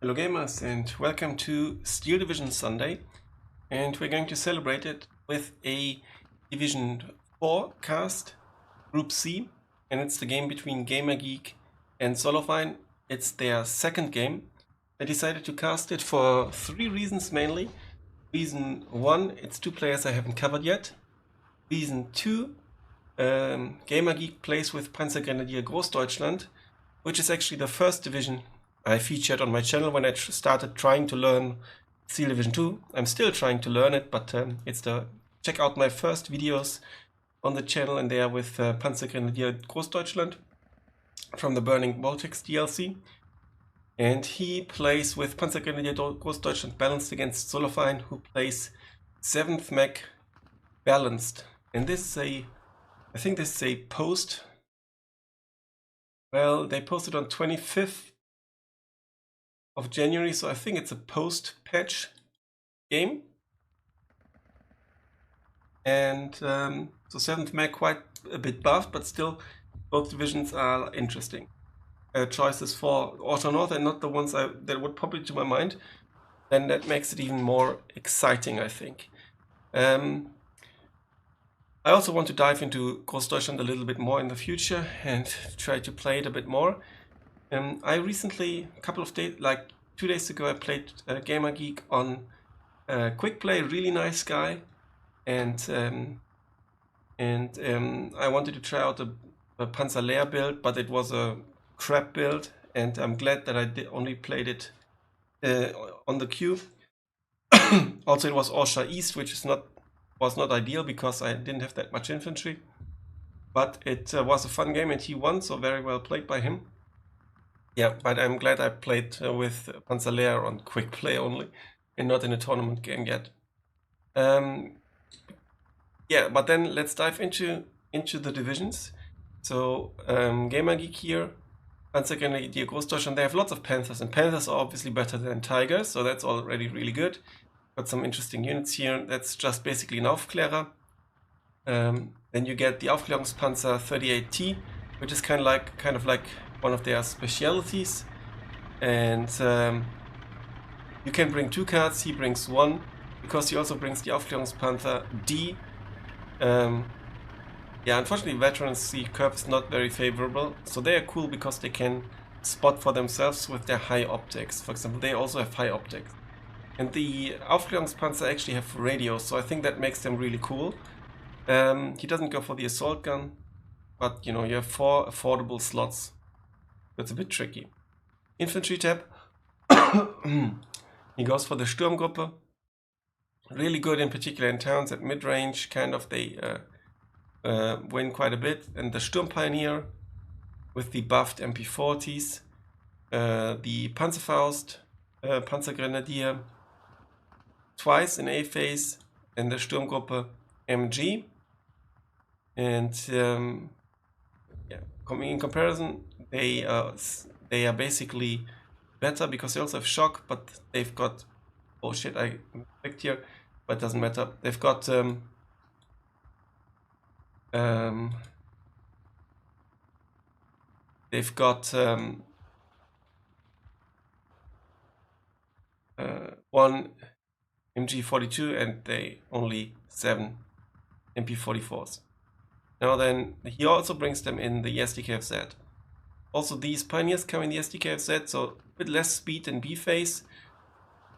Hello gamers and welcome to Steel Division Sunday, and we're going to celebrate it with a Division 4 cast, Group C, and it's the game between GamerGeek and Solaufein. It's their second game. I decided to cast it for three reasons mainly. Reason 1, it's two players I haven't covered yet. Reason 2, GamerGeek plays with Panzergrenadier Großdeutschland, which is actually the first division I featured on my channel when I started trying to learn Steel Division 2. I'm still trying to learn it, but check out my first videos on the channel, and they are with Panzergrenadier Großdeutschland from the Burning Baltics DLC. And he plays with Panzergrenadier Großdeutschland balanced against Solaufein, who plays 7th Mech balanced. And this is I think this is a post. Well, they posted on 25th of January, so I think it's a post-patch game. And so 7th Mech quite a bit buffed, but still both divisions are interesting. Choices for Orsha North and not the ones that would pop into my mind. Then that makes it even more exciting, I think. I also want to dive into Großdeutschland a little bit more in the future and try to play it a bit more. I recently, a couple of days, like 2 days ago, I played GamerGeek on Quick Play, really nice guy, and I wanted to try out a Panzer build, but it was a crap build, and I'm glad that I only played it on the queue. Also, it was Orsha East, which was not ideal because I didn't have that much infantry, but it was a fun game, and he won, so very well played by him. Yeah, but I'm glad I played with Panzer on Quick Play only, and not in a tournament game yet. Yeah, but then let's dive into the divisions. So GamerGeek here, Panzergrenadier Großdeutschland, they have lots of Panthers, and Panthers are obviously better than Tigers, so that's already really good. Got some interesting units here. That's just basically an Aufklärer. Then you get the Aufklärungspanzer 38T, which is kind of like one of their specialities, and you can bring 2 cards. He brings 1 because he also brings the Aufklärungspanzer D. Yeah, unfortunately veterans, the curve is not very favorable, so they are cool because they can spot for themselves with their high optics. For example, they also have high optics, and the Aufklärungspanzer actually have radios, so I think that makes them really cool. He doesn't go for the assault gun, but you know, you have 4 affordable slots. That's a bit tricky. Infantry tab. He goes for the Sturmgruppe. Really good, in particular in towns at mid-range. Kind of, they win quite a bit. And the Sturmpioneer with the buffed MP40s. The Panzerfaust, Panzergrenadier twice in A phase, and the Sturmgruppe MG. And yeah, in comparison, they are basically better because they also have shock, but they've got, oh shit, I clicked here, but it doesn't matter. They've got one MG42, and they only 7 MP44s. Now then, he also brings them in the SDKFZ. Also, these Pioneers come in the SDKFZ, so a bit less speed in B phase.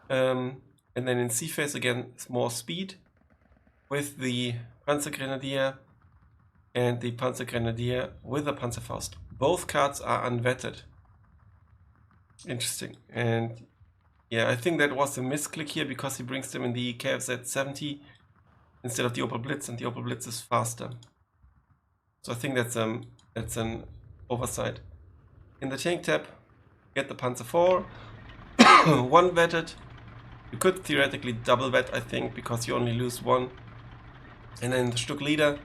And then in C phase, again, more speed with the Panzergrenadier and the Panzergrenadier with the Panzerfaust. Both cards are unvetted. Interesting. And yeah, I think that was a misclick here because he brings them in the KFZ 70 instead of the Opel Blitz, and the Opel Blitz is faster. So I think that's an oversight. In the tank tab, get the Panzer 4, 1 vetted. You could theoretically double vet, I think, because you only lose 1. And then the Stuck leader,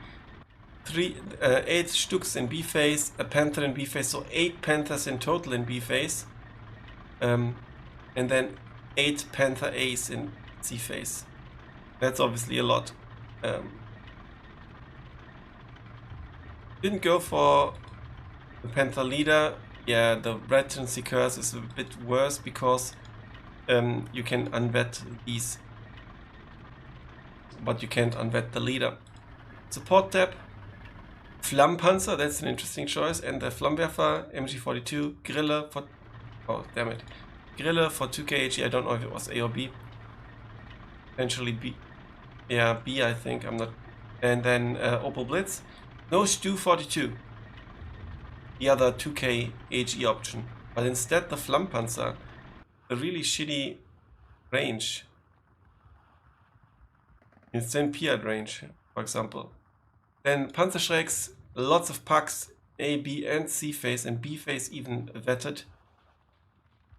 8 Stucks in B phase, a Panther in B phase, so 8 Panthers in total in B phase. And then 8 Panther A's in C phase. That's obviously a lot. Didn't go for the Panther leader. Yeah, the retency curse is a bit worse because you can unvet these, but you can't unvet the leader. Support tab, Flammenpanzer, that's an interesting choice, and the Flammenwerfer, MG42, Grille for, oh damn it, Grille for 2k HE, I don't know if it was A or B, eventually B, yeah, B I think, I'm not, and then Opel Blitz, no Stu 42, the other 2k HE option, but instead the Flammenpanzer, the really shitty range, it's in Piat range, for example. Then Panzerschrecks, lots of packs, A, B and C phase, and B phase even vetted.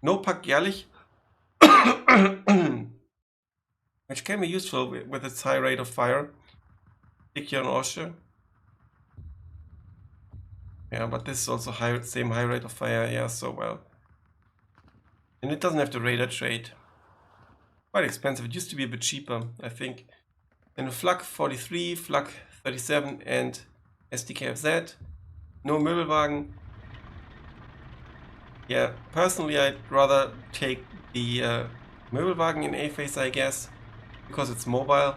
No pack jährlich, which can be useful with its high rate of fire. Stick here on Orsha. Yeah, but this is also same high rate of fire, yeah, so well. And it doesn't have the radar trait. Quite expensive, it used to be a bit cheaper, I think. Then a Flak 43, Flak 37 and SDKFZ. No Möbelwagen. Yeah, personally I'd rather take the Möbelwagen in A phase, I guess, because it's mobile.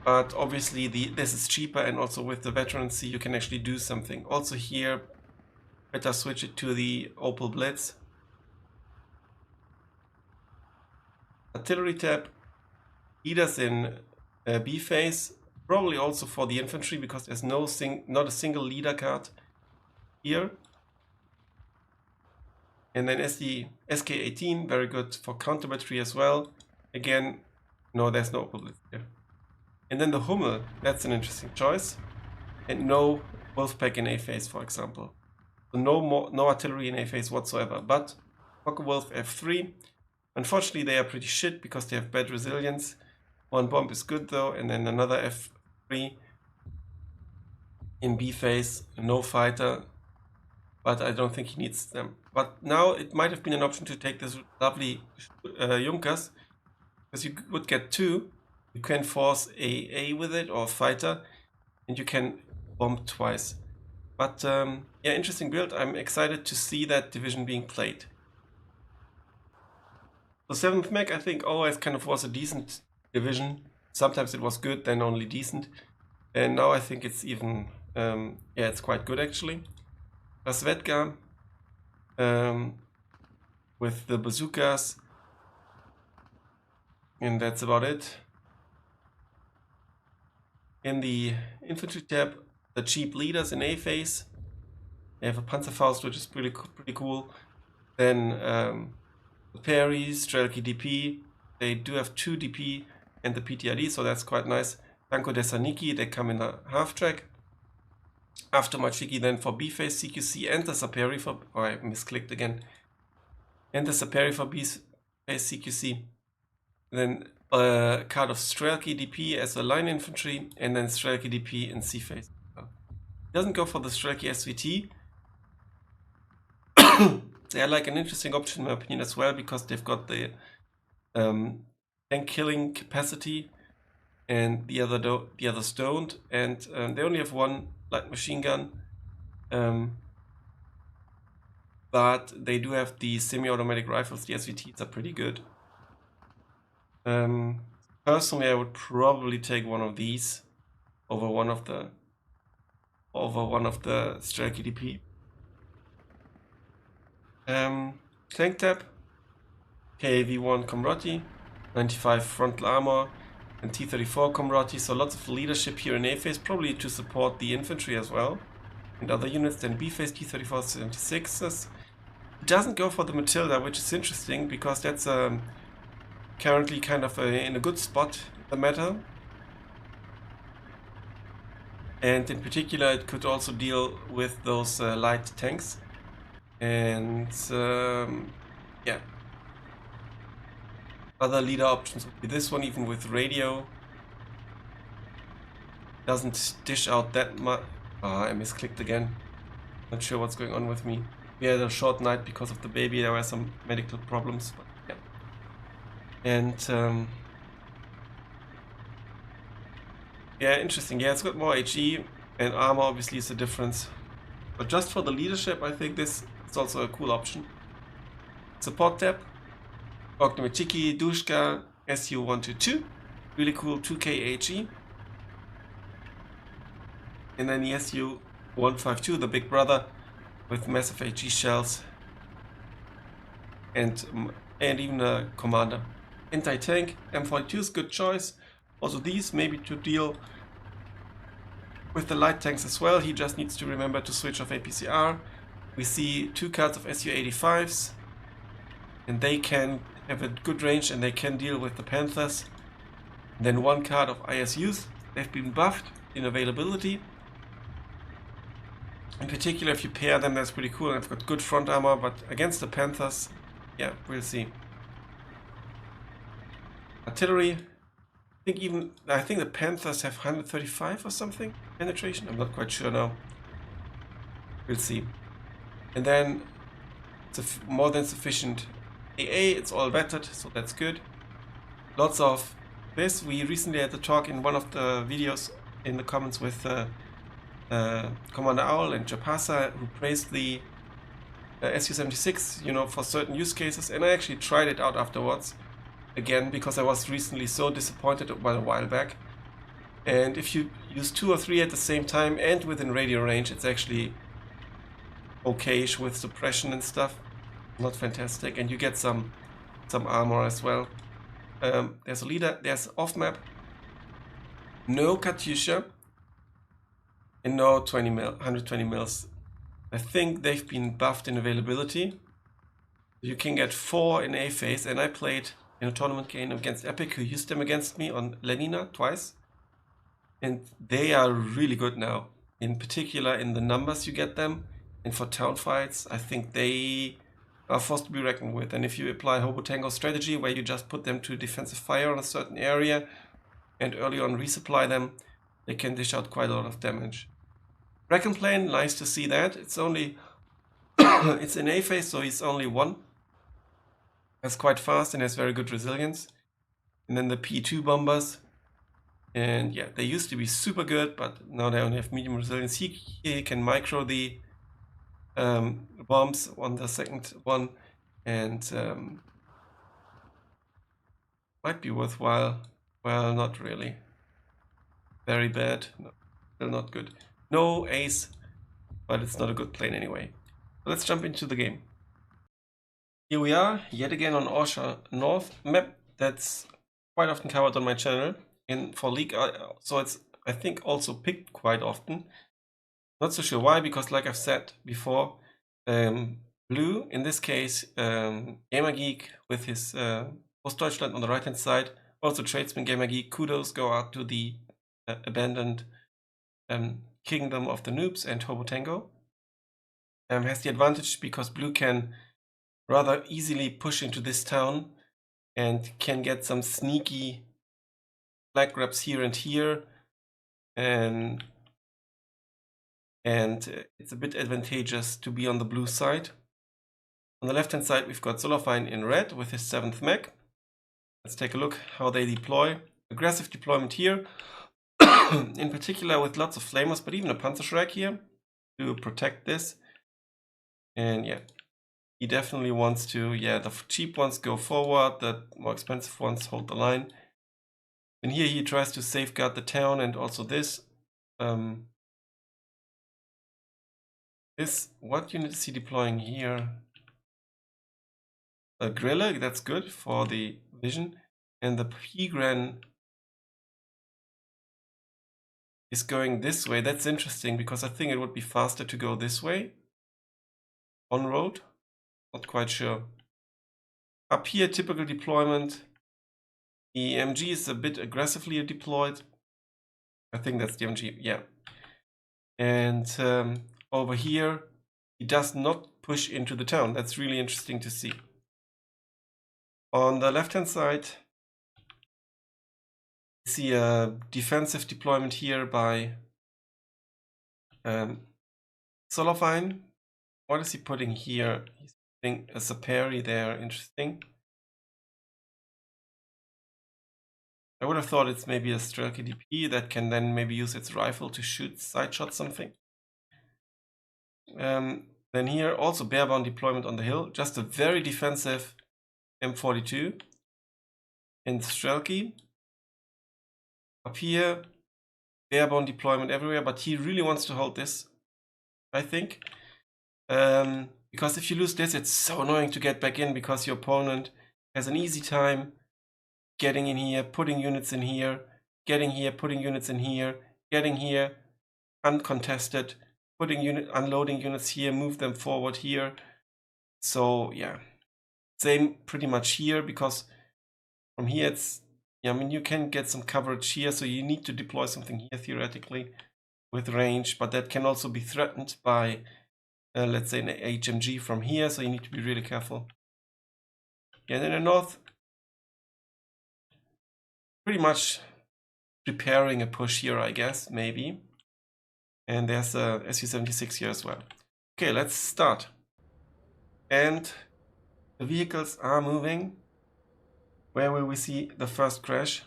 But obviously this is cheaper, and also with the veterancy you can actually do something. Also here, better switch it to the Opel Blitz. Artillery tab, leaders in B phase, probably also for the infantry because there's not a single leader card here. And then SK18, very good for counter battery as well. Again, no, there's no Opel Blitz here. And then the Hummel, that's an interesting choice. And no Wolfpack in A phase, for example. So no artillery in A phase whatsoever. But Focke-Wulf F3, unfortunately they are pretty shit because they have bad resilience. One bomb is good though, and then another F3 in B phase, no fighter, but I don't think he needs them. But now it might have been an option to take this lovely Junkers, because you would get two. You can force AA with it, or fighter, and you can bomb twice. But yeah, interesting build. I'm excited to see that division being played. The 7th Mech, I think, always kind of was a decent division. Sometimes it was good, then only decent. And now I think it's even, yeah, it's quite good actually. Rasvedka, with the bazookas. And that's about it. In the infantry tab, the cheap leaders in A phase. They have a Panzerfaust, which is pretty cool. Then the Perry, Strelki DP. They do have 2 DP and the PTRD, so that's quite nice. Tanko Desaniki, they come in the half track. After Machiki, then for B phase CQC and the Saperi for, oh, I misclicked again. And the Saperi for B phase CQC. Then a card of Strelki DP as a line infantry, and then Strelki DP in C phase. It doesn't go for the Strelki SVT. They are like an interesting option in my opinion as well, because they've got the tank killing capacity, and the others don't, and they only have one light machine gun, but they do have the semi-automatic rifles. The SVTs are pretty good. Personally, I would probably take one of these over one of the Strelki DP. Tank tab, KAV1 Comrati, 95 frontal armor, and T34 Comrati, so lots of leadership here in A phase, probably to support the infantry as well, and other units. Then B phase T34 76s. It doesn't go for the Matilda, which is interesting, because that's currently kind of in a good spot, the meta. And in particular, it could also deal with those light tanks. And yeah, other leader options would be this one, even with radio. Doesn't dish out that much. I misclicked again. Not sure what's going on with me. We had a short night because of the baby. There were some medical problems, but yeah. And yeah, interesting. Yeah, it's got more HE, and armor obviously is a difference. But just for the leadership, I think this is also a cool option. support tab. Ognomechiki, Dushka, SU-122. Really cool 2K HE. And then the SU-152, the big brother, with massive HE shells. And even a commander. Anti-tank, M42 is a good choice. Also these maybe to deal with the light tanks as well. He just needs to remember to switch off APCR. We see 2 cards of SU-85s. And they can have a good range and they can deal with the Panthers. And then 1 card of ISUs. They've been buffed in availability. In particular, if you pair them, that's pretty cool. And they've got good front armor, but against the Panthers, yeah, we'll see. Artillery. I think the Panthers have 135 or something penetration. I'm not quite sure now. We'll see. And then it's more than sufficient AA. It's all vetted, so that's good. Lots of this. We recently had a talk in one of the videos in the comments with Commander Owl and Japasa, who praised the SU-76, you know, for certain use cases, and I actually tried it out afterwards again because I was recently so disappointed a while back. And if you use 2 or 3 at the same time and within radio range, it's actually okayish with suppression and stuff. Not fantastic, and you get some armor as well. There's a leader. There's off map. No Katyusha. And no 120 mils. I think they've been buffed in availability. You can get 4 in A phase, and I played in a tournament game against Epic, who used them against me on Lenina twice. And they are really good now. In particular, in the numbers you get them. And for town fights, I think they are forced to be reckoned with. And if you apply Hobo Tango strategy, where you just put them to defensive fire on a certain area and early on resupply them, they can dish out quite a lot of damage. Recon plane, nice to see that. It's only it's in A phase, so he's only 1. That's quite fast and has very good resilience. And then the P2 bombers. And yeah, they used to be super good, but now they only have medium resilience. He can micro the bombs on the second one, and might be worthwhile. Well, not really. Very bad. No, still not good. No ace, but it's not a good plane anyway. Let's jump into the game. Here we are, yet again on Orsha North map. That's quite often covered on my channel for League, so it's, I think, also picked quite often. Not so sure why, because like I've said before, blue, in this case, GamerGeek with his Großdeutschland on the right hand side, also Tradesman GamerGeek, kudos go out to the abandoned Kingdom of the Noobs and Hobo Tango. Has the advantage because blue can rather easily push into this town and can get some sneaky flag grabs here and here, and it's a bit advantageous to be on the blue side. On the left hand side we've got Solaufein in red with his 7th mech. Let's take a look how they deploy. Aggressive deployment here, in particular with lots of flamers, but even a Panzergrenadier here to protect this. And yeah, he definitely wants to, yeah, the cheap ones go forward, the more expensive ones hold the line. And here he tries to safeguard the town, and also this. What unit is he deploying here? A Grille, that's good for the vision. And the P-Gren is going this way. That's interesting because I think it would be faster to go this way. On road, not quite sure. Up here, typical deployment. The MG is a bit aggressively deployed. I think that's the MG, yeah. And over here, he does not push into the town. That's really interesting to see. On the left-hand side, you see a defensive deployment here by Solaufein. What is he putting here? He's putting a Saperi there. Interesting. I would have thought it's maybe a Strelke DP that can then maybe use its rifle to shoot side shot something. Then here also bare-bound deployment on the hill, just a very defensive M42 and Strelky. Up here, bare-bound deployment everywhere, but he really wants to hold this, I think. Because if you lose this, it's so annoying to get back in because your opponent has an easy time getting in here, putting units in here, getting here, putting units in here, getting here, uncontested, unloading units here, move them forward here. So yeah, same pretty much here, because from here it's, yeah, I mean, you can get some coverage here, so you need to deploy something here theoretically with range, but that can also be threatened by, let's say, an HMG from here, so you need to be really careful. Yeah, and in the north, pretty much preparing a push here, I guess, maybe. And there's a Su-76 here as well. Okay, let's start. And the vehicles are moving. Where will we see the first clash?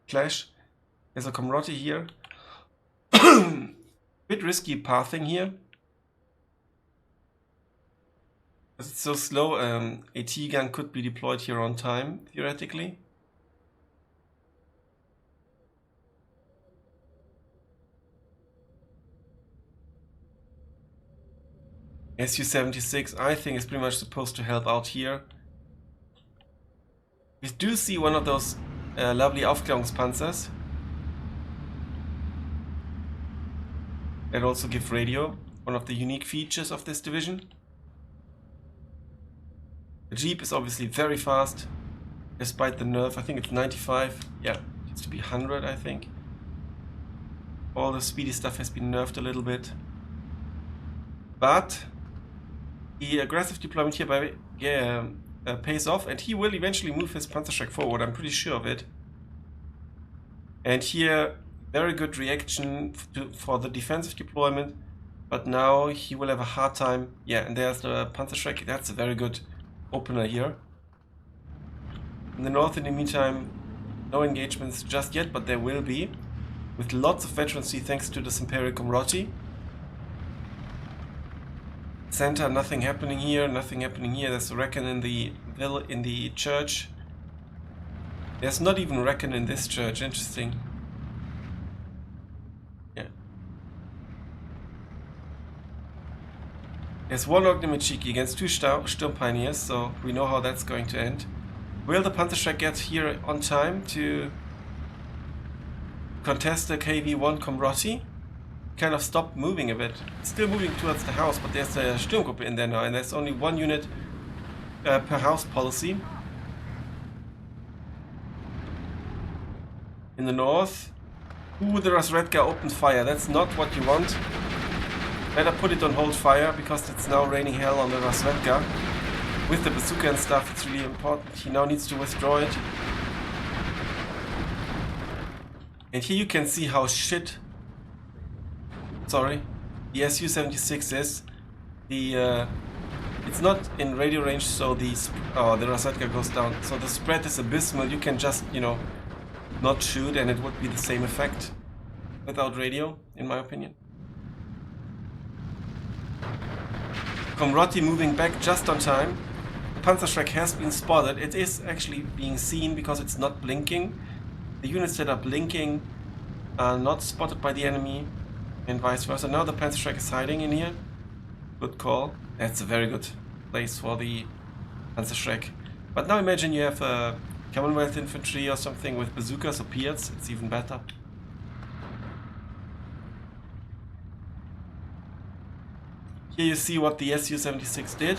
There's a Comroti here. Bit risky pathing here. Because it's so slow, a T-gun could be deployed here on time, theoretically. Su-76, I think, is pretty much supposed to help out here. We do see one of those lovely Aufklärungspanzers that also give radio, one of the unique features of this division. The Jeep is obviously very fast, despite the nerf. I think it's 95. Yeah, it used to be 100, I think. All the speedy stuff has been nerfed a little bit. But the aggressive deployment here pays off, and he will eventually move his Panzerschreck forward, I'm pretty sure of it. And here, very good reaction for the defensive deployment, but now he will have a hard time. Yeah, and there's the Panzerschreck, that's a very good opener here. In the north, in the meantime, no engagements just yet, but there will be, with lots of veterancy thanks to the Imperial Comroti. Center, nothing happening here, nothing happening here. There's a Reckon in the church. There's not even Reckon in this church, interesting. Yeah. There's Warlock Mechiki against two Sturm Pioneers, so we know how that's going to end. Will the Panzerschreck get here on time to contest the KV-1 Comroti? Kind of stopped moving a bit. It's still moving towards the house, but there's a Sturmgruppe in there now, and there's only one unit per house policy. In the north, ooh, the Razredka opened fire. That's not what you want. Better put it on hold fire, because it's now raining hell on the Razredka. With the bazooka and stuff, it's really important. He now needs to withdraw it. And here you can see how shit, sorry, the Su-76 is. It's not in radio range, so the Razredka goes down. So the spread is abysmal. You can just, you know, not shoot, and it would be the same effect without radio, in my opinion. Comroti moving back just on time. The Panzerschreck has been spotted. It is actually being seen because it's not blinking. The units that are blinking are not spotted by the enemy, and vice versa. Now the Panzerschreck is hiding in here. Good call. That's a very good place for the Panzerschreck. But now imagine you have a Commonwealth infantry or something with bazookas or Piats. It's even better. Here you see what the Su-76 did.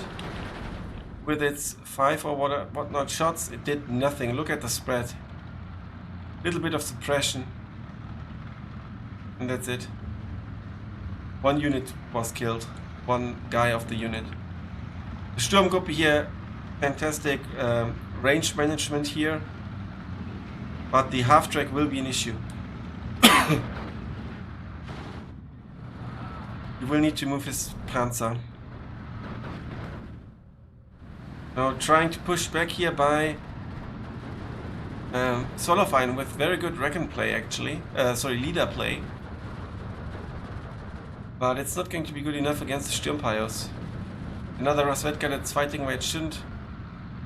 With its 5 or whatnot shots, it did nothing. Look at the spread. Little bit of suppression. And that's it. One unit was killed. One guy of the unit. The Sturmgruppe here, fantastic range management here. But the half-track will be an issue. He will need to move his Panzer. Now trying to push back here by Solaufein with very good Reckon play actually. Leader play. But it's not going to be good enough against the Sturmpios. Another Rasvedka that's fighting where it shouldn't.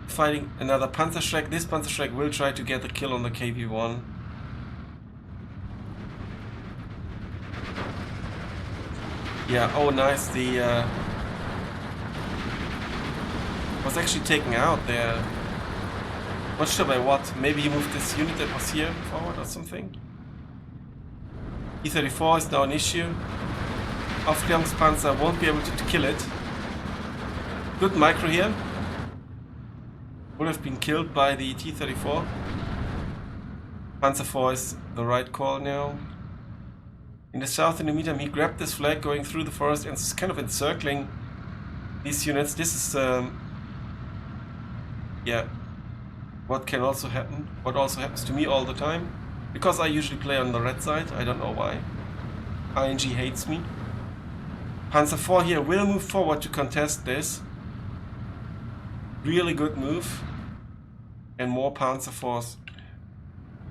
Fighting another Panzerschreck. This Panzerschreck will try to get the kill on the KV-1. Yeah, oh nice, the was actually taken out there. Not sure by what. Maybe he moved this unit that was here forward or something. E-34 is now an issue. Aufklärungspanzer won't be able to kill it. Good micro here. Would have been killed by the T-34. Panzer IV is the right call now. In the south, in the meantime, he grabbed this flag going through the forest and is kind of encircling these units. This is, yeah, what can also happen. What also happens to me all the time. Because I usually play on the red side. I don't know why. ING hates me. Panzer IV here will move forward to contest this. Really good move. And more Panzer IVs.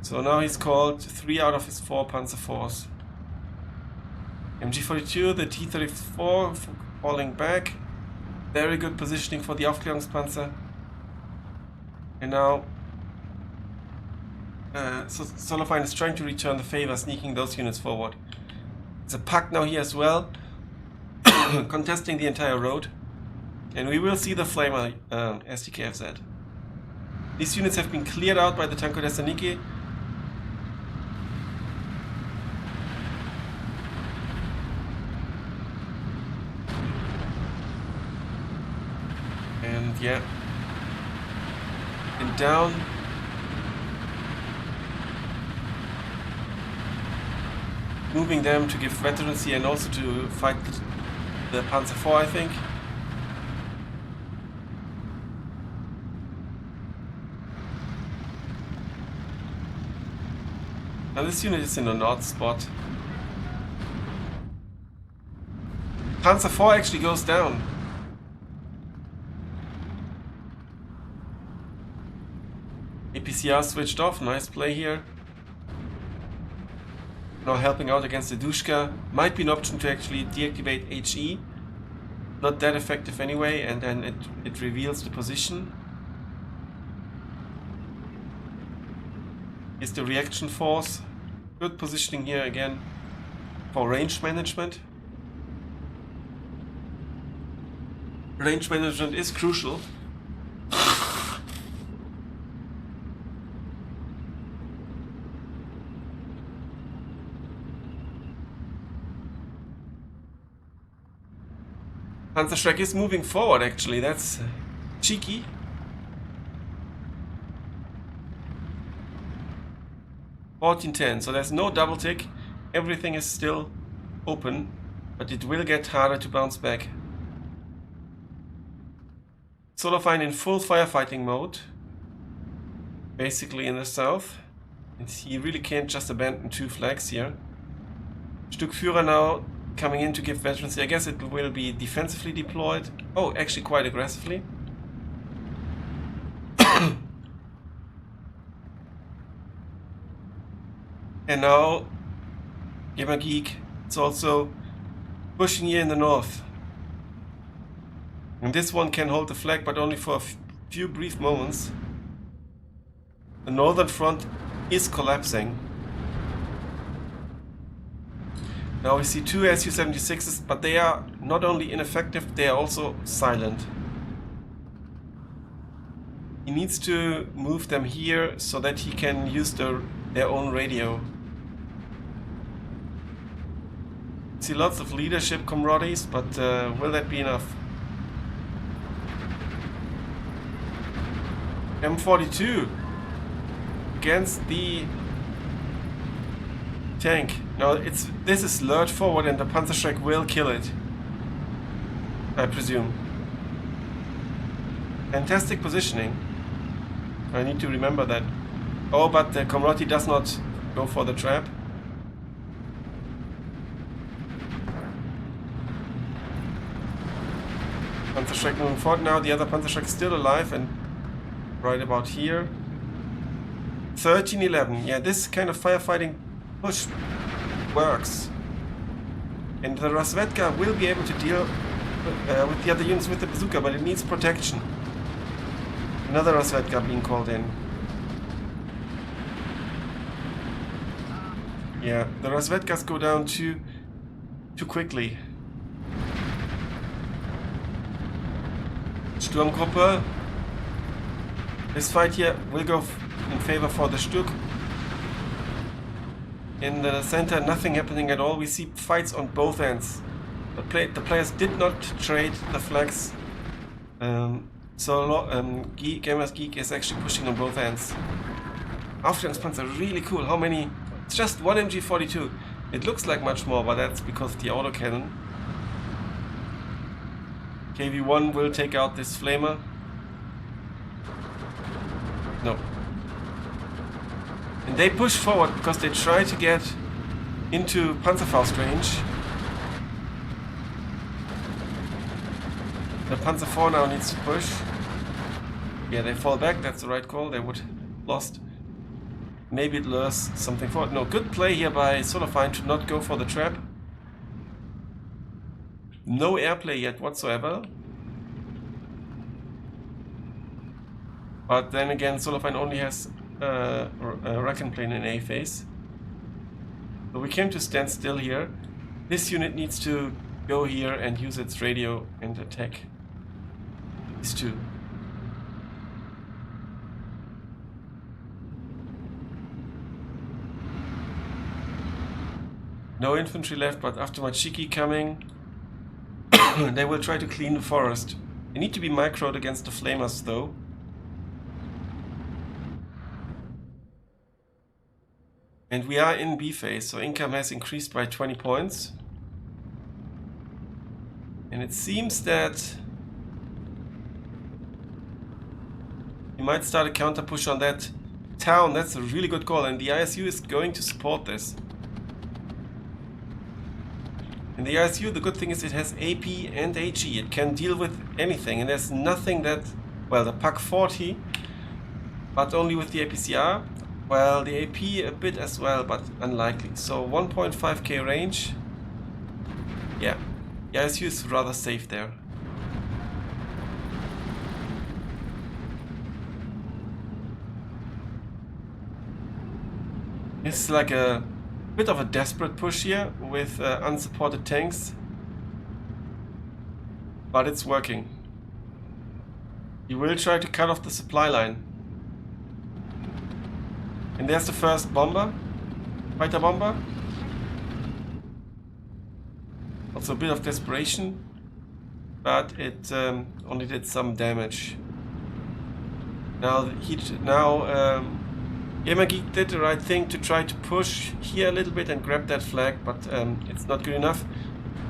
So now he's called 3 out of his 4 Panzer IVs. MG42, the T-34 falling back. Very good positioning for the Aufklärungspanzer. And now Solaufein is trying to return the favor, sneaking those units forward. There's a pack now here as well, contesting the entire road. And we will see the Flamer SDKFZ. These units have been cleared out by the Tanko Thessaloniki. And yeah, and down. Moving them to give veterancy and also to fight the Panzer IV, I think. Now this unit is in a north spot. Panzer IV actually goes down. APCR switched off, nice play here. Now helping out against the Dushka. Might be an option to actually deactivate HE. Not that effective anyway, and then it reveals the position. Here's the reaction force. Good positioning here again for range management. Range management is crucial. Panzerschreck is moving forward actually, that's cheeky. $14.10, so there's no double tick, everything is still open, but it will get harder to bounce back. Solaufein in full firefighting mode, basically in the south, and he really can't just abandon 2 flags here. Stückführer now coming in to give veterancy. I guess it will be defensively deployed. Oh, actually quite aggressively. And now GamerGeek is also pushing here in the north. And this one can hold the flag, but only for a few brief moments. The northern front is collapsing. Now we see 2 Su-76s, but they are not only ineffective, they are also silent. He needs to move them here so that he can use their own radio. See lots of leadership camaraderies, but will that be enough? M42 against the tank. Now this is lured forward and the Panzerschreck will kill it, I presume. Fantastic positioning. I need to remember that. Oh, but the Comrati does not go for the trap. Panzerschreck moving forward now. The other Panzerschreck is still alive and right about here. 13-11. Yeah, this kind of firefighting push works. And the Rasvedka will be able to deal with the other units with the bazooka, but it needs protection. Another Rozvedka being called in. Yeah, the Rozvedkas go down too quickly. Sturmgruppe. This fight here will go in favor for the Stück. In the center, nothing happening at all. We see fights on both ends. The players did not trade the flags. GamerGeek is actually pushing on both ends. Aufklärungspanzer are really cool. How many? It's just one MG42. It looks like much more, but that's because of the autocannon. KV-1 will take out this flamer. No. And they push forward because they try to get into Panzerfaust range. The Panzer IV now needs to push. Yeah, they fall back, that's the right call. They would lost. Maybe it lures something forward. No, good play here by Solaufein to not go for the trap. No airplay yet whatsoever. But then again, Solaufein only has a Recon plane in A phase. So we came to stand still here. This unit needs to go here and use its radio and attack these two. No infantry left, but after Machiki coming, they will try to clean the forest. They need to be microed against the flamers though. And we are in B phase, so income has increased by 20 points. And it seems that we might start a counter push on that town. That's a really good call, and the ISU is going to support this. In the ISU, the good thing is it has AP and HE. It can deal with anything, and there's nothing that, well, the PAC 40, but only with the APCR. Well, the AP a bit as well, but unlikely. So 1.5k range. Yeah, the ISU is rather safe there. It's like a bit of a desperate push here with unsupported tanks, but it's working. He will try to cut off the supply line. And there's the first bomber, fighter bomber. Also a bit of desperation, but it only did some damage. Now GamerGeek did the right thing to try to push here a little bit and grab that flag, but it's not good enough.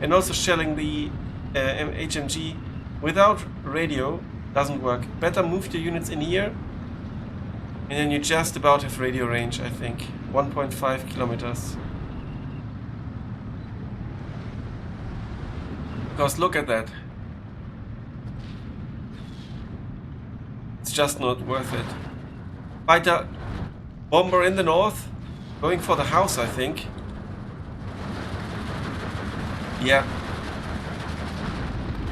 And also shelling the HMG without radio doesn't work. Better move the units in here, and then you just about have radio range, I think. 1.5 kilometers. Because look at that. It's just not worth it. Fighter bomber in the north, going for the house, I think. Yeah.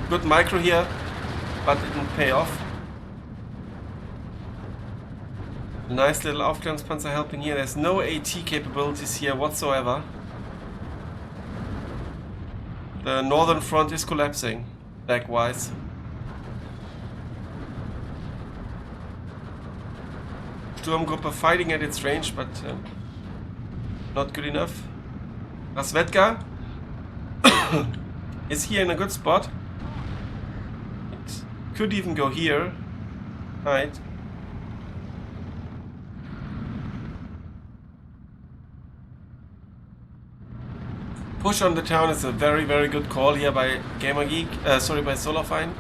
Good micro here, but it didn't pay off. Nice little Aufklärungspanzer helping here. There's no AT capabilities here whatsoever. The northern front is collapsing, lag-wise. Sturmgruppe fighting at its range, but not good enough. Rozvedka is here in a good spot. It could even go here. Right. Push on the town is a very, very good call here by GamerGeek. By Solaufein.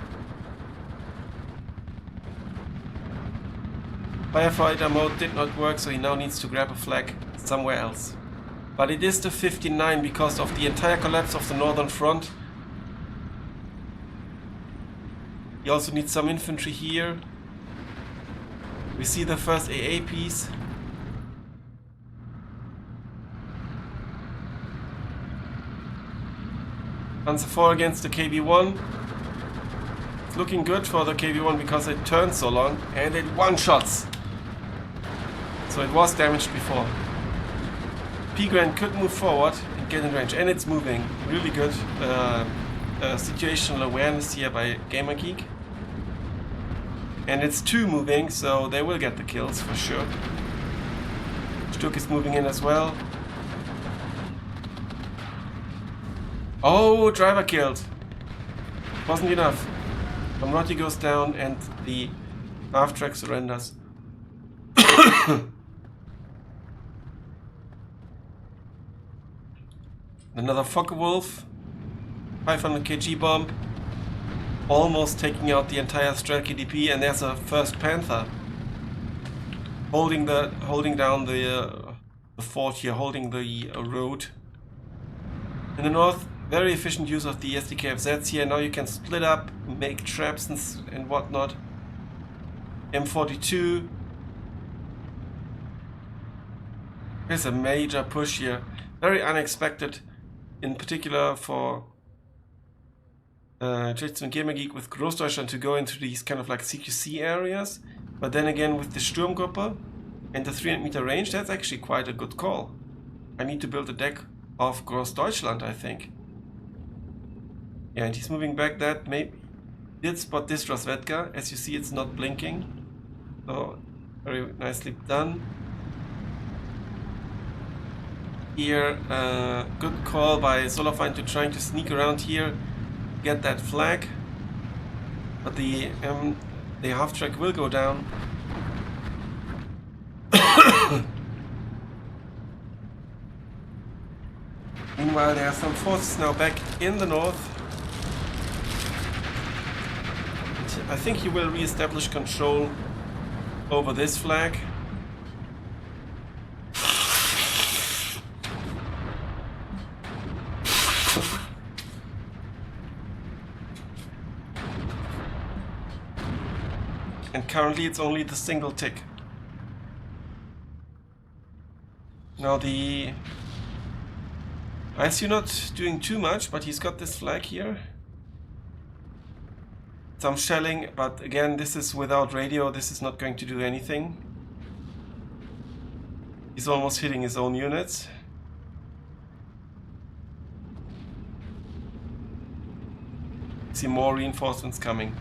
Firefighter mode did not work, so he now needs to grab a flag somewhere else. But it is the 59 because of the entire collapse of the northern front. He also needs some infantry here. We see the first AA piece. Panzer IV against the KB1. It's looking good for the KV-1 because it turned so long and it one-shots. So it was damaged before. P-Grand could move forward and get in range, and it's moving. Really good situational awareness here by GamerGeek. And it's 2 moving, so they will get the kills for sure. Stuk is moving in as well. Oh, driver killed. Wasn't enough. Comroti goes down and the half-track surrenders. Another Focke-Wulf. 500 kg bomb. Almost taking out the entire Strelke DP, and there's a first Panther. Holding down the fort here, holding the road. In the north, very efficient use of the SDKFZs here. Now you can split up, make traps and whatnot. M42. There's a major push here. Very unexpected, in particular for Jitsu and GamerGeek with Großdeutschland to go into these kind of like CQC areas. But then again with the Sturmgruppe and the 300-meter range, that's actually quite a good call. I need to build a deck of Großdeutschland, I think. Yeah, and he's moving back that. Maybe did spot this Rosvetka. As you see, it's not blinking. So, very nicely done. Here, good call by Solaufein to trying to sneak around here, get that flag. But the half-track will go down. Meanwhile, there are some forces now back in the north. I think he will re-establish control over this flag. And currently it's only the single tick. Now the ISU not doing too much, but he's got this flag here. Some shelling, but again, this is without radio. This is not going to do anything. He's almost hitting his own units. See more reinforcements coming.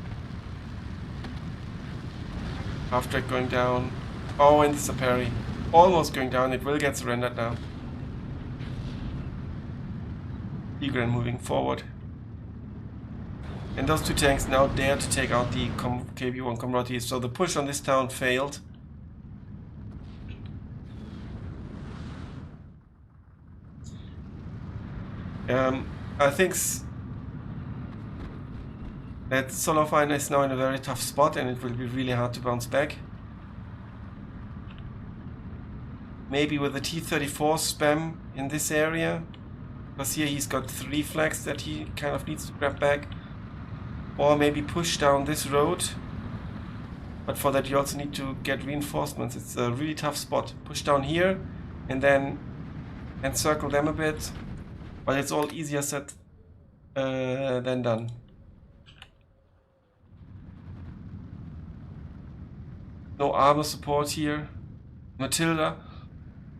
Half-track going down. Oh, and it's a parry. Almost going down. It will get surrendered now. Tigran moving forward. And those 2 tanks now dare to take out the KV-1 Comroti. So the push on this town failed. I think that Solaufein is now in a very tough spot and it will be really hard to bounce back. Maybe with the T-34 spam in this area. Because here he's got 3 flags that he kind of needs to grab back. Or maybe push down this road. But for that you also need to get reinforcements. It's a really tough spot. Push down here and then encircle them a bit. But it's all easier said than done. No armor support here. Matilda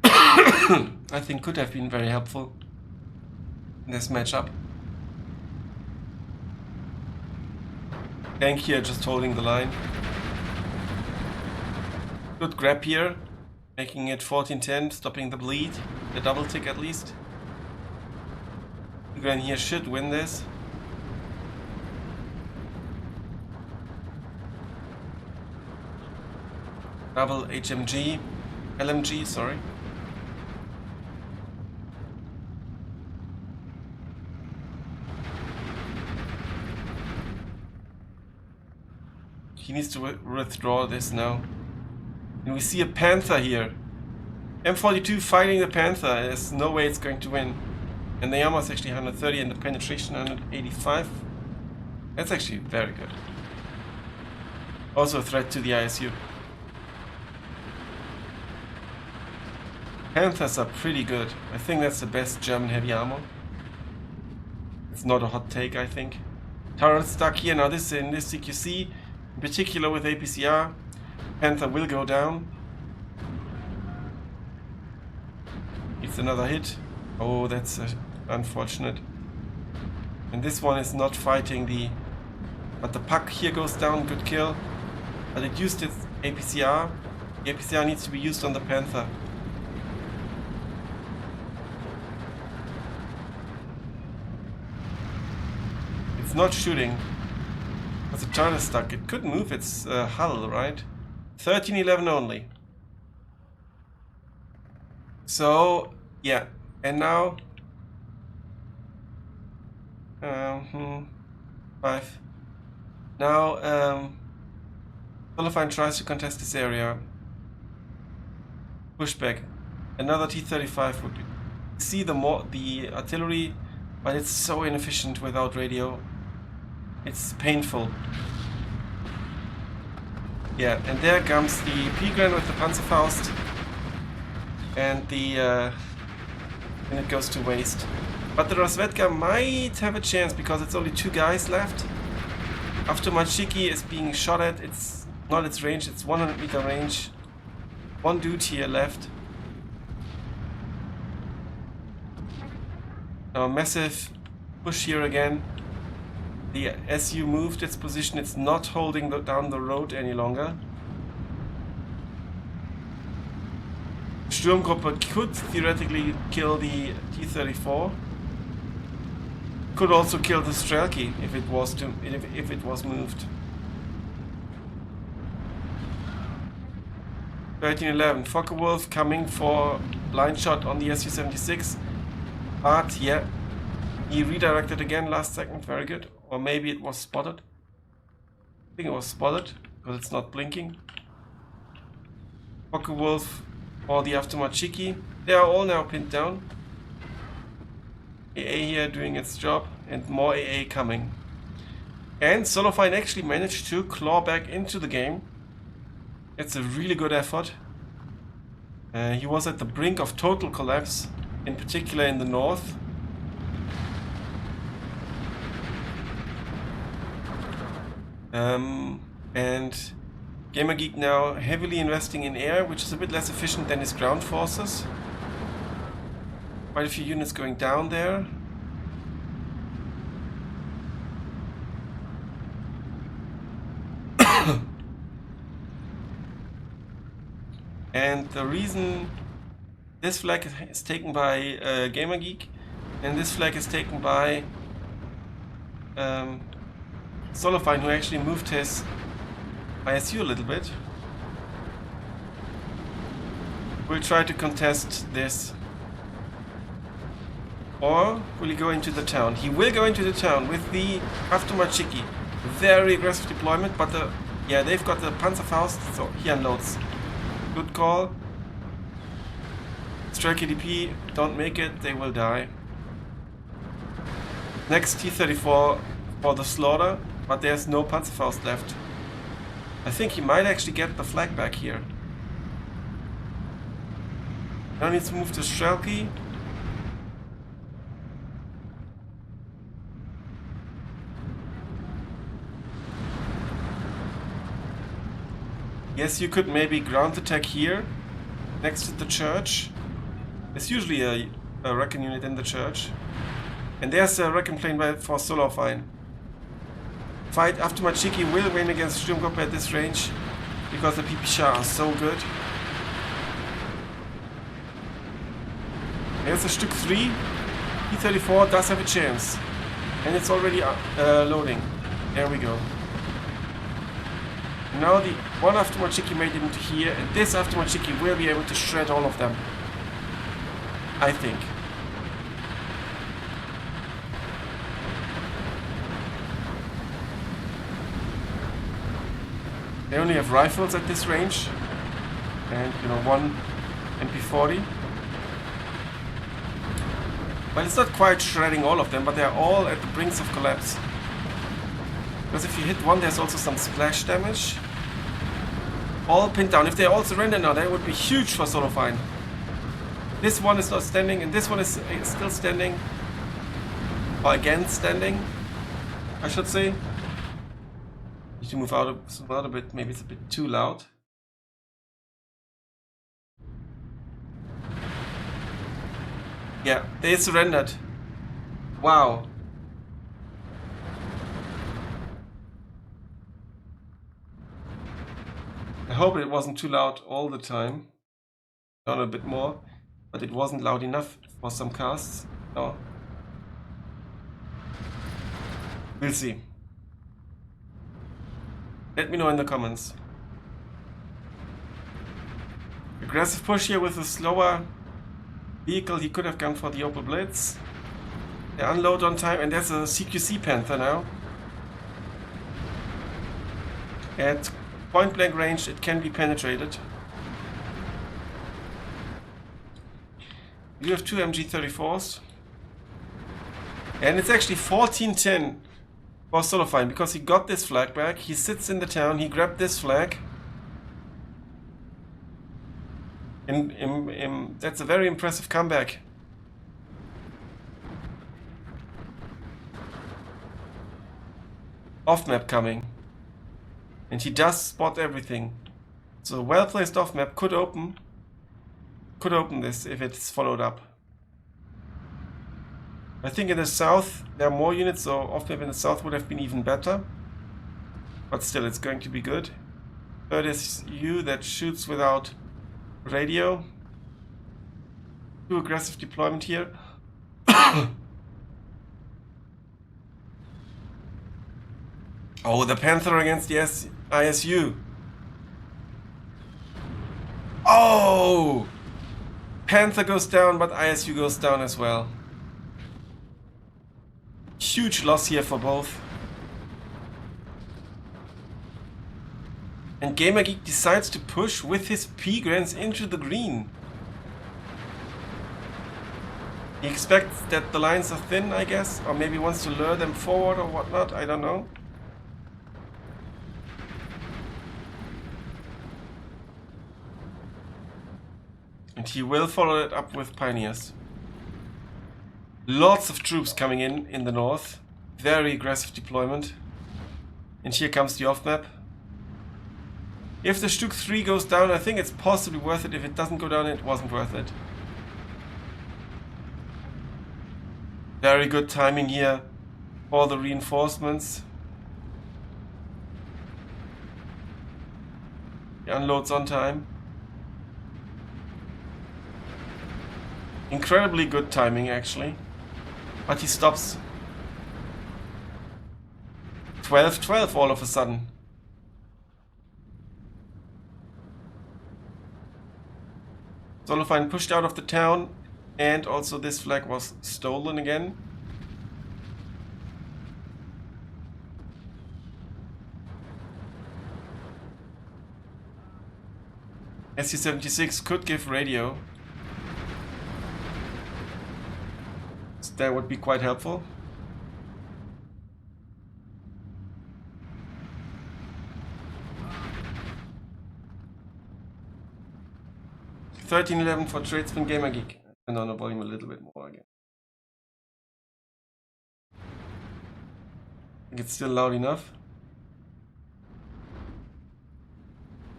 I think could have been very helpful in this matchup. Tank here just holding the line. Good grab here, making it 14-10, stopping the bleed, the double tick at least. Tigran here should win this. Double LMG, sorry. He needs to withdraw this now. And we see a Panther here. M42 fighting the Panther. There's no way it's going to win. And the armor is actually 130 and the penetration 185. That's actually very good. Also a threat to the ISU. Panthers are pretty good. I think that's the best German heavy armor. It's not a hot take, I think. Turret stuck here. Now this in this CQC, in particular with APCR, Panther will go down. It's another hit. Oh, that's unfortunate. And this one is not fighting the... But the puck here goes down, good kill. But it used its APCR. The APCR needs to be used on the Panther. It's not shooting. Because the turret is stuck. It could move its hull, right? 13-11 only. So, yeah. And now... 5. Now, Solaufein tries to contest this area. Pushback. Another T-35 would be... See the artillery, but it's so inefficient without radio. It's painful. Yeah, and there comes the P-Gran with the Panzerfaust. And and it goes to waste. But the Rozvedka might have a chance because it's only 2 guys left. After Machiki is being shot at, it's not its range, it's 100-meter range. 1 dude here left. Now a massive push here again. The SU moved its position, it's not holding down the road any longer. Sturmgruppe could theoretically kill the T-34. Could also kill the Strelki if it was moved. 13-11. Focke-Wulf coming for blind shot on the Su-76. But yeah, he redirected again last second. Very good. Or maybe it was spotted. I think it was spotted because it's not blinking. Focke-Wulf or the Aftermachiki. They are all now pinned down. AA here doing its job and more AA coming. And Solaufein actually managed to claw back into the game. It's a really good effort. He was at the brink of total collapse, in particular in the north. And GamerGeek now heavily investing in air, which is a bit less efficient than his ground forces. Quite a few units going down there. And the reason this flag is taken by GamerGeek and this flag is taken by Solaufein, who actually moved his ISU a little bit. We'll try to contest this. Or will he go into the town? He will go into the town with the Aftermachiki. Very aggressive deployment, but they've got the Panzerfaust, so he unloads. Good call. Strike KDP, don't make it, they will die. Next T-34 for the slaughter, but there's no Panzerfaust left. I think he might actually get the flag back here. Now needs to move to Strelki. Yes, you could maybe ground attack here, next to the church. There's usually a Recon unit in the church. And there's a Recon plane for Solaufein. Fight after Machiki will win against Sturmgruppe at this range, because the PPShah are so good. There's a Stück 3. T-34 does have a chance. And it's already loading. There we go. Now the one Aftermachiki made it into here, and this Aftermachiki will be able to shred all of them. I think. They only have rifles at this range, and one MP40. Well, it's not quite shredding all of them, but they're all at the brinks of collapse. Because if you hit one, there's also some splash damage. All pinned down. If they all surrender now, that would be huge for Solaufein. This one is not standing, and this one is still standing. Or again standing. I should say. Need to move out a bit, maybe it's a bit too loud. Yeah, they surrendered. Wow. I hope it wasn't too loud all the time. Not a bit more, but it wasn't loud enough for some casts. No. We'll see. Let me know in the comments. Aggressive push here with a slower vehicle. He could have gone for the Opel Blitz. They unload on time, and there's a CQC Panther now. At point blank range, it can be penetrated. You have two MG34s. And it's actually 14-10 for Solaufein because he got this flag back. He sits in the town, he grabbed this flag. That's a very impressive comeback. Off map coming. And he does spot everything. So well placed off map could open this if it's followed up. I think in the south there are more units, so off map in the south would have been even better. But still, it's going to be good. Third is you that shoots without radio. Too aggressive deployment here. Oh, the Panther against the ISU. Oh! Panther goes down, but ISU goes down as well. Huge loss here for both. And GamerGeek decides to push with his P-Grants into the green. He expects that the lines are thin, I guess, or maybe wants to lure them forward or whatnot, I don't know. And he will follow it up with Pioneers. Lots of troops coming in the north. Very aggressive deployment. And here comes the off-map. If the Stuk 3 goes down, I think it's possibly worth it. If it doesn't go down, it wasn't worth it. Very good timing here for the reinforcements. He unloads on time. Incredibly good timing, actually. But he stops. 12-12 all of a sudden. Solaufein pushed out of the town, and also this flag was stolen again. SC-76 could give radio. So that would be quite helpful. $13.11 for Tradesman GamerGeek. And on the volume a little bit more again. I think it's still loud enough.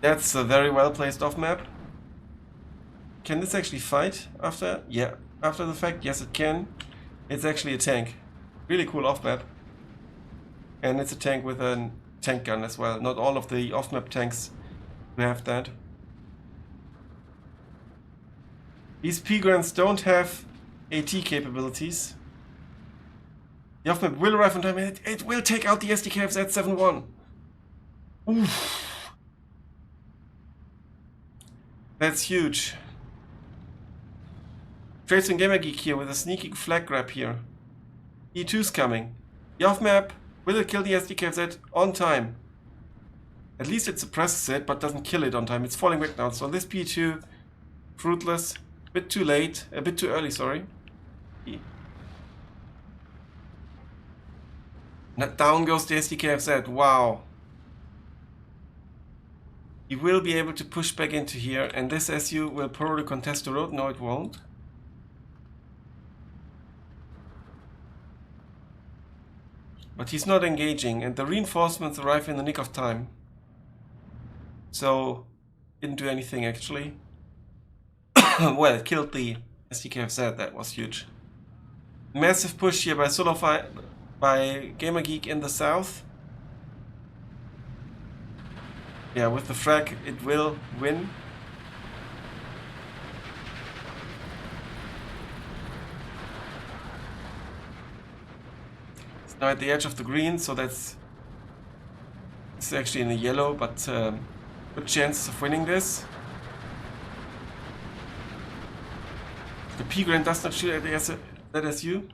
That's a very well placed off map. Can this actually fight after? Yeah, after the fact, yes it can. It's actually a tank. Really cool off map. And it's a tank with a tank gun as well. Not all of the off map tanks have that. These P-Grants don't have AT capabilities. The off-map will arrive on time and it will take out the SDKFs at 7-1. Oof. That's huge. Tradesman GamerGeek here with a sneaky flag grab here. E2's coming. The off-map will kill the SDKFs on time. At least it suppresses it, but doesn't kill it on time. It's falling back now. So this P2, fruitless. A bit too late, a bit too early, sorry. Down goes the SDKFZ, wow. He will be able to push back into here, and this SU will probably contest the road. No, it won't. But he's not engaging, and the reinforcements arrive in the nick of time. So, didn't do anything actually. Well, it killed the SDKFZ, that was huge. Massive push here by Solaufein, by GamerGeek in the south. Yeah, with the frag it will win. It's now at the edge of the green, so it's actually in the yellow, but good chances of winning this. The P-Grand does not shoot at the ZSU.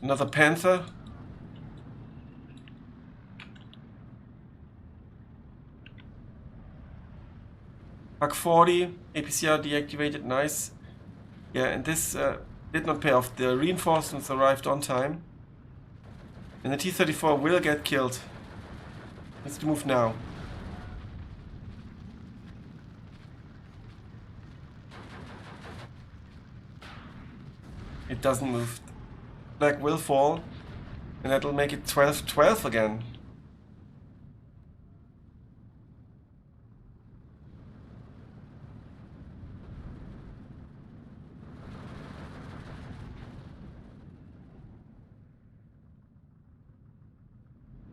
Another Panther. Bug 40, APCR deactivated, nice. Yeah, and this did not pay off. The reinforcements arrived on time. And the T-34 will get killed. Needs to move now. It doesn't move. Flag will fall, and that'll make it 12-12 again.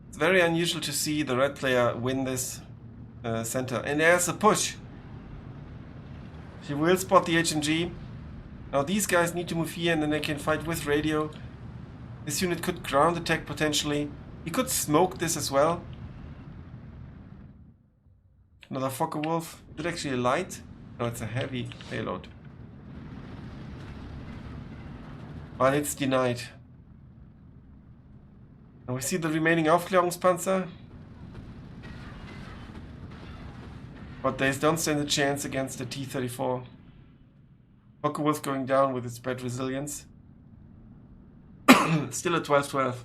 It's very unusual to see the red player win this center. And there's a push. He will spot the HMG. Now these guys need to move here and then they can fight with radio. This unit could ground attack potentially. He could smoke this as well. Another Focke-Wulf. Is it actually a light? No, it's a heavy payload. But it's denied. Now we see the remaining Aufklärungspanzer. But they don't stand a chance against the T-34. Focke-Wulf going down with its bad resilience. Still at 12-12.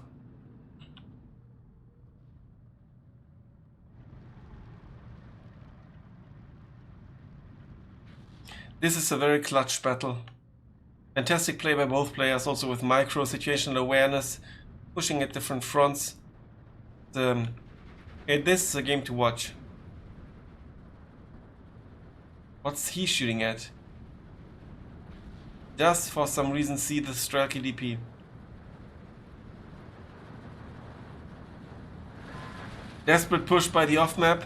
This is a very clutch battle. Fantastic play by both players, also with micro situational awareness, pushing at different fronts. This is a game to watch. What's he shooting at? Does for some reason see the Strelke DP. Desperate push by the off-map.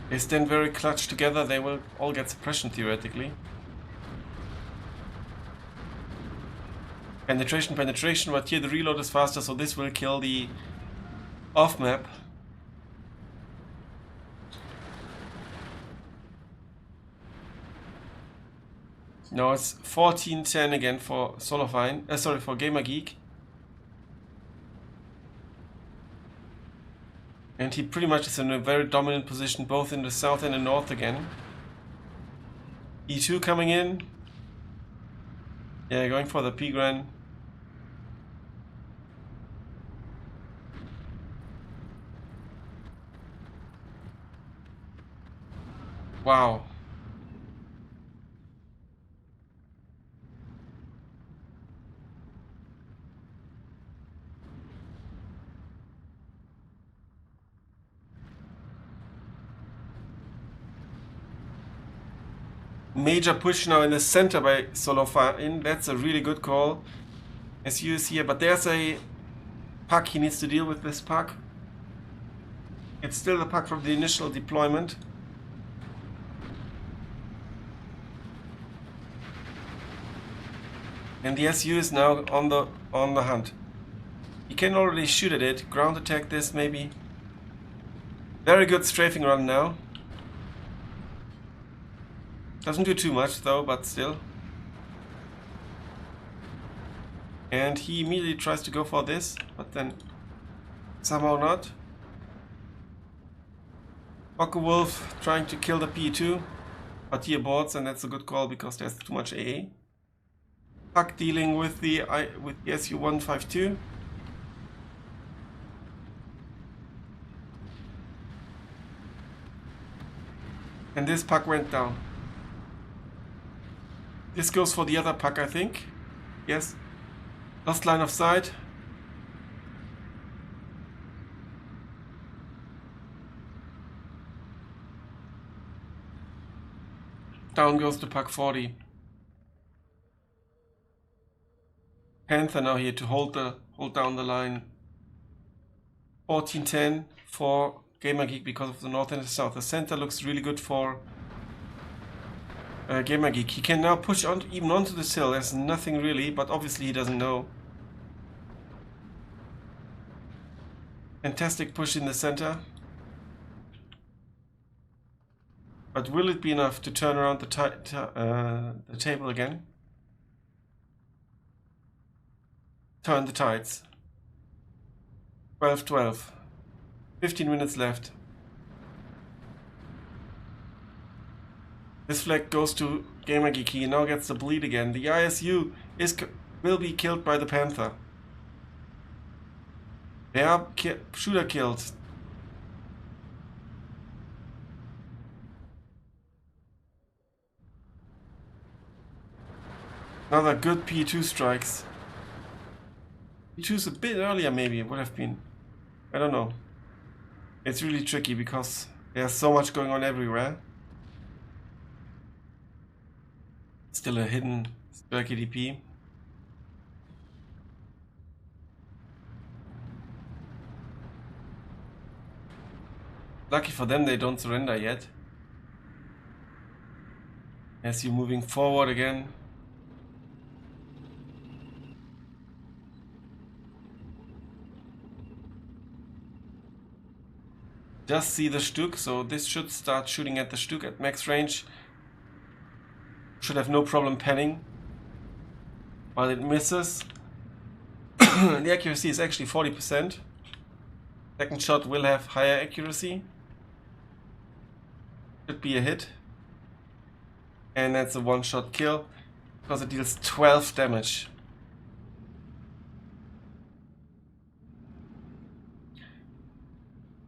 They stand very clutch together, they will all get suppression theoretically. Penetration, but here the reload is faster, so this will kill the off-map. Now it's 14-10 again for Solaufein, for GamerGeek. And he pretty much is in a very dominant position both in the south and the north again. E2 coming in. Yeah, going for the P-Gran. Wow. Major push now in the center by Solaufein. That's a really good call. As you see here, but there's a puck. He needs to deal with this puck. It's still the puck from the initial deployment. And the SU is now on the hunt. He can already shoot at it. Ground attack this maybe. Very good strafing run now. Doesn't do too much though, but still. And he immediately tries to go for this, but then somehow not. Focke-Wulf trying to kill the P2, but he aborts, and that's a good call because there's too much AA. Puck dealing with the SU-152. And this puck went down. This goes for the other pack, I think. Yes. Lost line of sight. Down goes to pack 40. Panther now here to hold down the line. 14-10 for GamerGeek because of the north and the south. The center looks really good for GamerGeek. He can now push on even onto this hill. There's nothing really, but obviously he doesn't know. Fantastic push in the center. But will it be enough to turn around the table again? Turn the tides. 12-12. 15 minutes left. This flag goes to GamerGeek. He now gets the bleed again. The ISU will be killed by the Panther. They are shooter killed. Another good P2 strikes. P2's a bit earlier maybe, it would have been. I don't know. It's really tricky because there's so much going on everywhere. Still a hidden spare KDP. Lucky for them they don't surrender yet. As you're moving forward again. Just see the Stück, so this should start shooting at the Stück at max range. Should have no problem panning while it misses. The accuracy is actually 40%. Second shot will have higher accuracy. Should be a hit. And that's a one-shot kill because it deals 12 damage.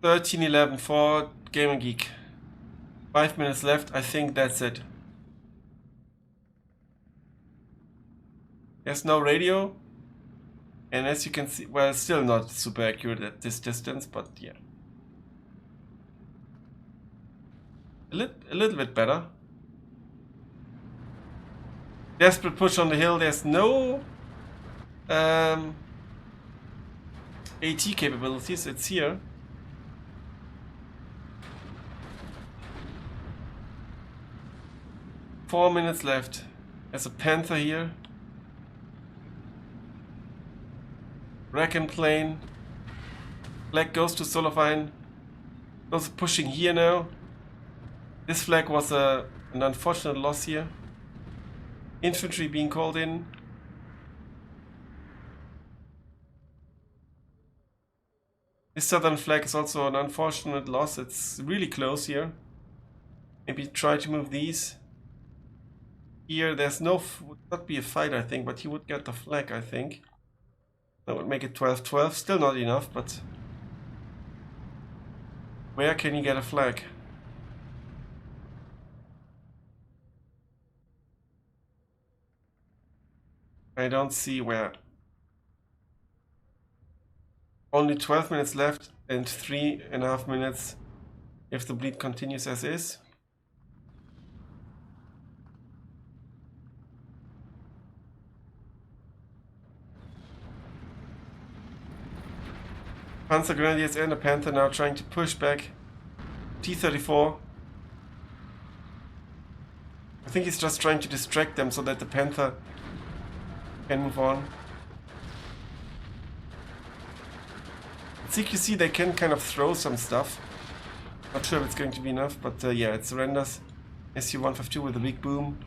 $13-11 for GamerGeek. 5 minutes left. I think that's it. There's no radio. And as you can see, well, it's still not super accurate at this distance, but yeah. A little bit better. Desperate push on the hill. There's no AT capabilities. It's here. Four minutes left. There's a Panther here. Wrecking plane. Flag goes to Solaufein. Those pushing here now. This flag was an unfortunate loss here. Infantry being called in. This southern flag is also an unfortunate loss. It's really close here. Maybe try to move these. Here, there's would not be a fight, I think, but he would get the flag, I think. That would make it 12-12. Still not enough, but where can you get a flag? I don't see where. Only 12 minutes left and 3.5 minutes if the bleed continues as is. Panzergrenadiers and a Panther now trying to push back. T-34. I think he's just trying to distract them so that the Panther can move on. At CQC they can kind of throw some stuff. Not sure if it's going to be enough, but yeah, it surrenders. SU-152 with a big boom.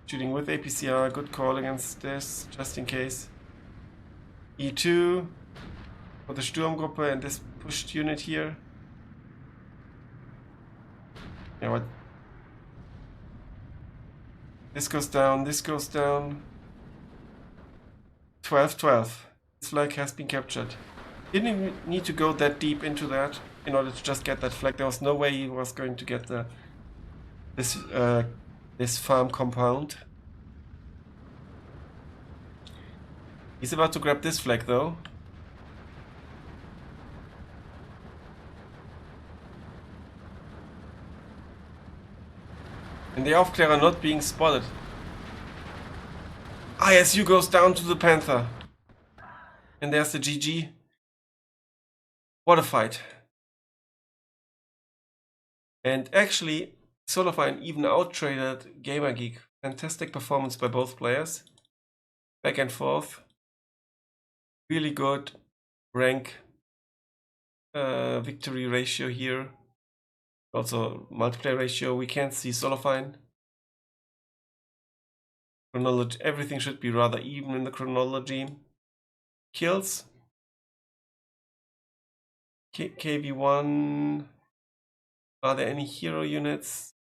Shooting with APCR, good call against this, just in case. E2 for the Sturmgruppe and this pushed unit here. Yeah, what? This goes down, this goes down. 12-12. This flag has been captured. Didn't even need to go that deep into that in order to just get that flag. There was no way he was going to get this this farm compound. He's about to grab this flag though. And the Aufklärer not being spotted. ISU goes down to the Panther. And there's the GG. What a fight. And actually, Solaufein even out-traded GamerGeek. Fantastic performance by both players. Back and forth. Really good rank victory ratio here. Also multiplayer ratio. We can't see Solaufein. Chronology, everything should be rather even in the chronology. Kills. KV1. Are there any hero units?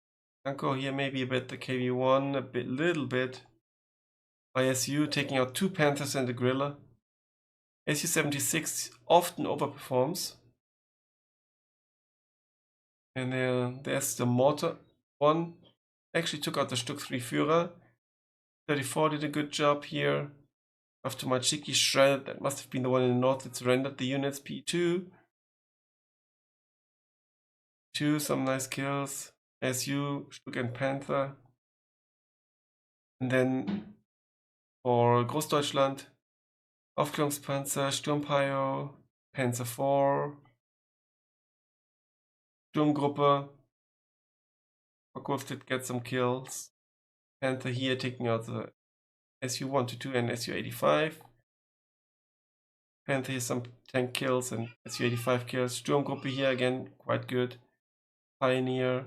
Anko here maybe a bit. The KV1 a bit, little bit. ISU taking out 2 Panthers and a Gorilla. SU-76 often overperforms. And there's the mortar one. Actually took out the Stück 3 Führer. 34 did a good job here. After my cheeky shred, that must have been the one in the north that surrendered the units. P2. Some nice kills. SU, Stück and Panther. And then for Großdeutschland, Aufklärungspanzer, Sturmpio, Panzer 4, Sturmgruppe. Focus did get some kills. Panther here taking out the SU-122 and SU-85. Panther here some tank kills and SU-85 kills. Sturmgruppe here again quite good. Pioneer.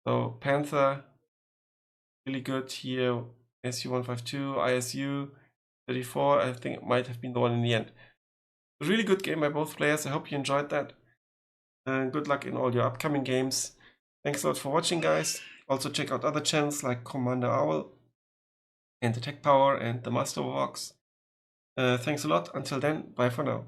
So Panther really good here. SU-152, ISU 34. I think it might have been the one in the end. A really good game by both players. I hope you enjoyed that. And good luck in all your upcoming games. Thanks a lot for watching, guys. Also check out other channels like Commander Owl and the Tech Power and the Master Vox. Thanks a lot. Until then, bye for now.